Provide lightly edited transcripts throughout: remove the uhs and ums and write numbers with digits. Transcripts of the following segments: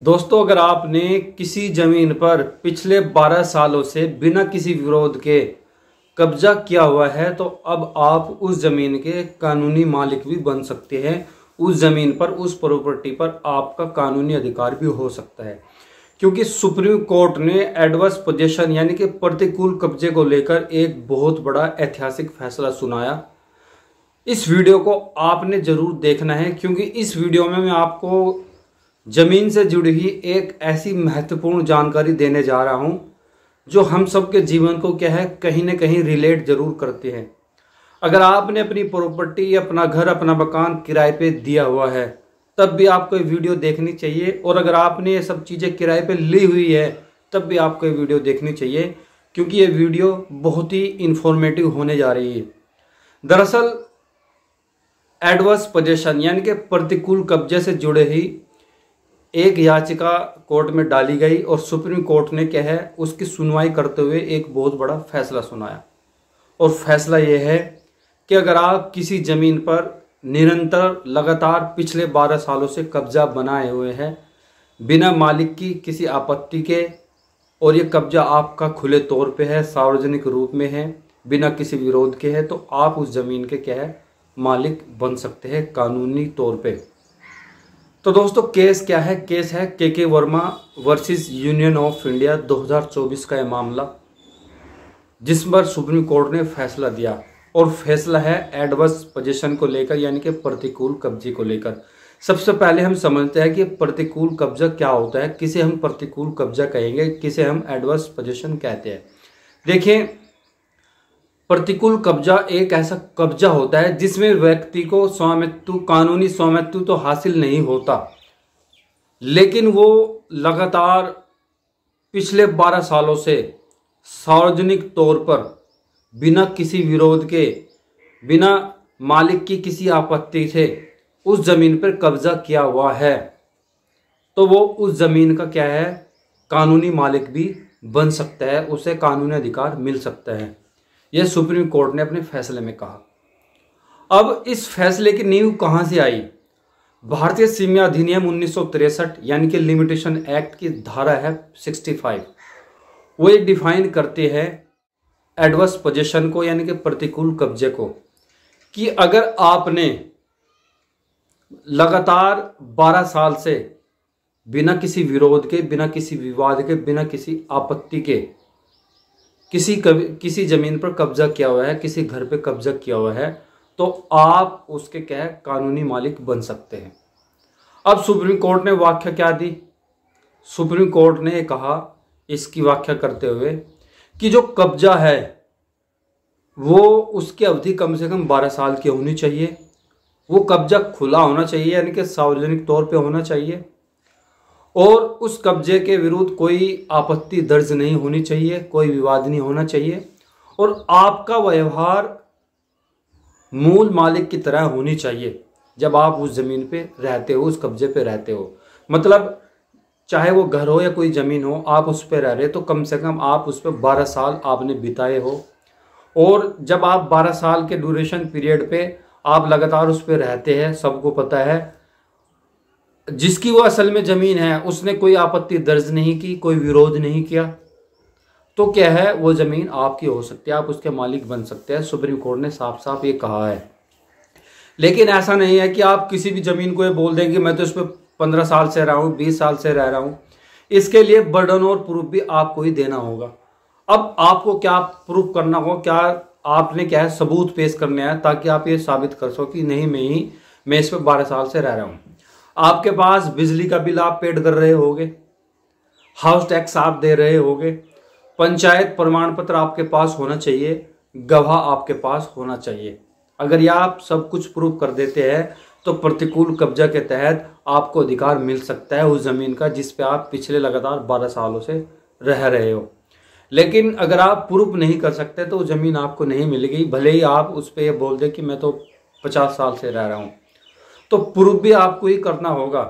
दोस्तों, अगर आपने किसी जमीन पर पिछले 12 सालों से बिना किसी विरोध के कब्जा किया हुआ है तो अब आप उस जमीन के कानूनी मालिक भी बन सकते हैं। उस जमीन पर, उस प्रॉपर्टी पर आपका कानूनी अधिकार भी हो सकता है, क्योंकि सुप्रीम कोर्ट ने एडवर्स पोजेशन यानी कि प्रतिकूल कब्जे को लेकर एक बहुत बड़ा ऐतिहासिक फैसला सुनाया। इस वीडियो को आपने जरूर देखना है, क्योंकि इस वीडियो में मैं आपको जमीन से जुड़ी हुई एक ऐसी महत्वपूर्ण जानकारी देने जा रहा हूं जो हम सबके जीवन को क्या है, कहीं ना कहीं रिलेट जरूर करते हैं। अगर आपने अपनी प्रॉपर्टी, अपना घर, अपना मकान किराए पे दिया हुआ है तब भी आपको ये वीडियो देखनी चाहिए, और अगर आपने ये सब चीज़ें किराए पे ली हुई है तब भी आपको ये वीडियो देखनी चाहिए, क्योंकि ये वीडियो बहुत ही इंफॉर्मेटिव होने जा रही है। दरअसल एडवर्स पोजेशन यानी कि प्रतिकूल कब्जे से जुड़े ही एक याचिका कोर्ट में डाली गई और सुप्रीम कोर्ट ने क्या है, उसकी सुनवाई करते हुए एक बहुत बड़ा फैसला सुनाया। और फैसला यह है कि अगर आप किसी ज़मीन पर निरंतर लगातार पिछले 12 सालों से कब्जा बनाए हुए हैं बिना मालिक की किसी आपत्ति के, और ये कब्जा आपका खुले तौर पे है, सार्वजनिक रूप में है, बिना किसी विरोध के है, तो आप उस ज़मीन के क्या है, मालिक बन सकते हैं कानूनी तौर पे। तो दोस्तों, केस क्या है? केस है के Verma versus union of India 2024 का यह मामला, जिस पर सुप्रीम कोर्ट ने फैसला दिया। और फैसला है एडवर्स पोजीशन को लेकर, यानी कि प्रतिकूल कब्जे को लेकर। सबसे पहले हम समझते हैं कि प्रतिकूल कब्जा क्या होता है, किसे हम प्रतिकूल कब्जा कहेंगे, किसे हम एडवर्स पोजीशन कहते हैं। देखिए, प्रतिकूल कब्जा एक ऐसा कब्जा होता है जिसमें व्यक्ति को स्वामित्व, कानूनी स्वामित्व तो हासिल नहीं होता, लेकिन वो लगातार पिछले 12 सालों से सार्वजनिक तौर पर बिना किसी विरोध के, बिना मालिक की किसी आपत्ति से उस जमीन पर कब्जा किया हुआ है, तो वो उस जमीन का क्या है, कानूनी मालिक भी बन सकता है, उसे कानूनी अधिकार मिल सकता है। यह सुप्रीम कोर्ट ने अपने फैसले में कहा। अब इस फैसले की नींव कहां से आई? भारतीय सीमा अधिनियम 1963 यानी कि लिमिटेशन एक्ट की धारा है 65, वो ये डिफाइन करते हैं एडवर्स पोजीशन को, यानी कि प्रतिकूल कब्जे को, कि अगर आपने लगातार 12 साल से बिना किसी विरोध के, बिना किसी विवाद के, बिना किसी आपत्ति के किसी जमीन पर कब्जा किया हुआ है, किसी घर पे कब्जा किया हुआ है, तो आप उसके क्या है, कानूनी मालिक बन सकते हैं। अब सुप्रीम कोर्ट ने व्याख्या क्या दी? सुप्रीम कोर्ट ने कहा, इसकी व्याख्या करते हुए, कि जो कब्जा है वो उसकी अवधि कम से कम 12 साल की होनी चाहिए, वो कब्जा खुला होना चाहिए, यानी कि सार्वजनिक तौर पे होना चाहिए, और उस कब्जे के विरुद्ध कोई आपत्ति दर्ज नहीं होनी चाहिए, कोई विवाद नहीं होना चाहिए, और आपका व्यवहार मूल मालिक की तरह होनी चाहिए जब आप उस ज़मीन पे रहते हो, उस कब्जे पे रहते हो। मतलब चाहे वो घर हो या कोई ज़मीन हो, आप उस पर रह रहे तो कम से कम आप उस पर 12 साल आपने बिताए हो, और जब आप 12 साल के ड्यूरेशन पीरियड पे आप लगातार उस पर रहते हैं, सबको पता है जिसकी वो असल में ज़मीन है उसने कोई आपत्ति दर्ज नहीं की, कोई विरोध नहीं किया, तो क्या है, वो ज़मीन आपकी हो सकती है, आप उसके मालिक बन सकते हैं। सुप्रीम कोर्ट ने साफ साफ ये कहा है। लेकिन ऐसा नहीं है कि आप किसी भी ज़मीन को ये बोल दें कि मैं तो इस पर 15 साल से रहा हूँ, 20 साल से रह रहा हूँ। इसके लिए बर्डन और प्रूफ भी आपको ही देना होगा। अब आपको क्या प्रूफ करना होगा, क्या आपने क्या है, सबूत पेश करने हैं, ताकि आप ये साबित कर सको कि नहीं, मैं इस पर 12 साल से रह रहा हूँ। आपके पास बिजली का बिल आप पेड कर रहे होगे, हाउस टैक्स आप दे रहे होगे, पंचायत प्रमाण पत्र आपके पास होना चाहिए, गवाह आपके पास होना चाहिए। अगर ये आप सब कुछ प्रूव कर देते हैं तो प्रतिकूल कब्जा के तहत आपको अधिकार मिल सकता है उस ज़मीन का जिस पे आप पिछले लगातार 12 सालों से रह रहे हो। लेकिन अगर आप प्रूफ नहीं कर सकते तो ज़मीन आपको नहीं मिलेगी, भले ही आप उस पर यह बोल दें कि मैं तो 50 साल से रह रहा हूँ, तो प्रूफ भी आपको ही करना होगा।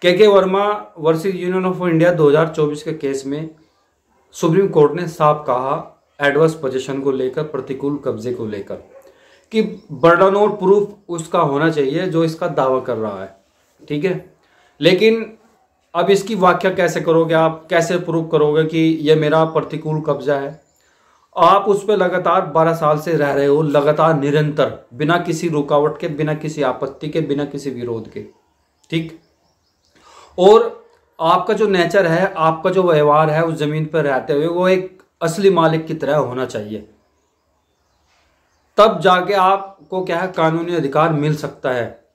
के Verma versus union of India 2024 के केस में सुप्रीम कोर्ट ने साफ कहा एडवर्स पोजीशन को लेकर, प्रतिकूल कब्जे को लेकर, कि बर्डन और प्रूफ उसका होना चाहिए जो इसका दावा कर रहा है, ठीक है। लेकिन अब इसकी व्याख्या कैसे करोगे आप, कैसे प्रूव करोगे कि यह मेरा प्रतिकूल कब्जा है? आप उस पर लगातार 12 साल से रह रहे हो, लगातार निरंतर, बिना किसी रुकावट के, बिना किसी आपत्ति के, बिना किसी विरोध के, ठीक। और आपका जो नेचर है, आपका जो व्यवहार है उस जमीन पर रहते हुए, वो एक असली मालिक की तरह होना चाहिए। तब जाके आपको क्या है, कानूनी अधिकार मिल सकता है।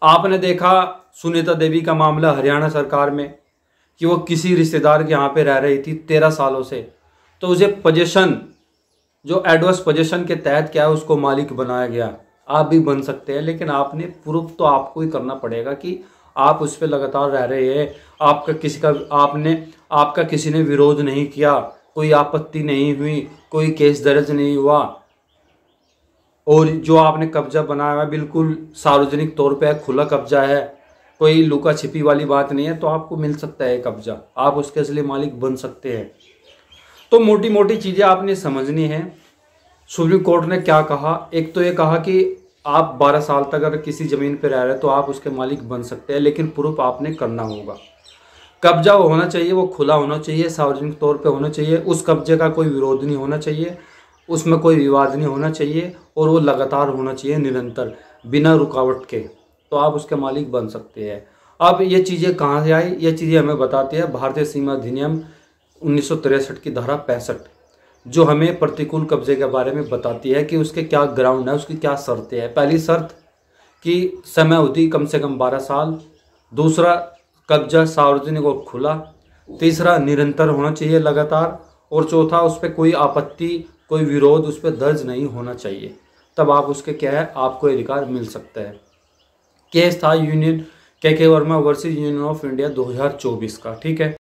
आपने देखा सुनीता देवी का मामला हरियाणा सरकार में, कि वो किसी रिश्तेदार के यहाँ पे रह रही थी 13 सालों से, तो उसे पोजीशन, जो एडवर्स पोजीशन के तहत क्या है, उसको मालिक बनाया गया। आप भी बन सकते हैं, लेकिन आपने प्रूफ तो आपको ही करना पड़ेगा कि आप उस पर लगातार रह रहे हैं, आपका किसी ने विरोध नहीं किया, कोई आपत्ति नहीं हुई, कोई केस दर्ज नहीं हुआ, और जो आपने कब्जा बनाया है बिल्कुल सार्वजनिक तौर पे है, खुला कब्जा है, कोई लुका छिपी वाली बात नहीं है, तो आपको मिल सकता है कब्जा, आप उसके असली मालिक बन सकते हैं। तो मोटी मोटी चीज़ें आपने समझनी है। सुप्रीम कोर्ट ने क्या कहा, एक तो ये कहा कि आप 12 साल तक अगर किसी ज़मीन पर रह रहे हैं तो आप उसके मालिक बन सकते हैं, लेकिन प्रूफ आपने करना होगा। कब्जा वो होना चाहिए, वो खुला होना चाहिए, सार्वजनिक तौर पे होना चाहिए, उस कब्जे का कोई विरोध नहीं होना चाहिए, उसमें कोई विवाद नहीं होना चाहिए, और वो लगातार होना चाहिए, निरंतर, बिना रुकावट के, तो आप उसके मालिक बन सकते हैं। अब ये चीज़ें कहाँ से आई? ये चीज़ें हमें बताती है भारतीय सीमा अधिनियम 1963 की धारा 65, जो हमें प्रतिकूल कब्जे के बारे में बताती है कि उसके क्या ग्राउंड है, उसकी क्या शर्तें हैं। पहली शर्त कि समय अवधि कम से कम 12 साल, दूसरा कब्जा सार्वजनिक और खुला, तीसरा निरंतर होना चाहिए, लगातार, और चौथा उस पर कोई आपत्ति, कोई विरोध उस पर दर्ज नहीं होना चाहिए। तब आप उसके क्या है, आपको अधिकार मिल सकता है। केस था यूनियन के Verma versus union of India 2024 का, ठीक है।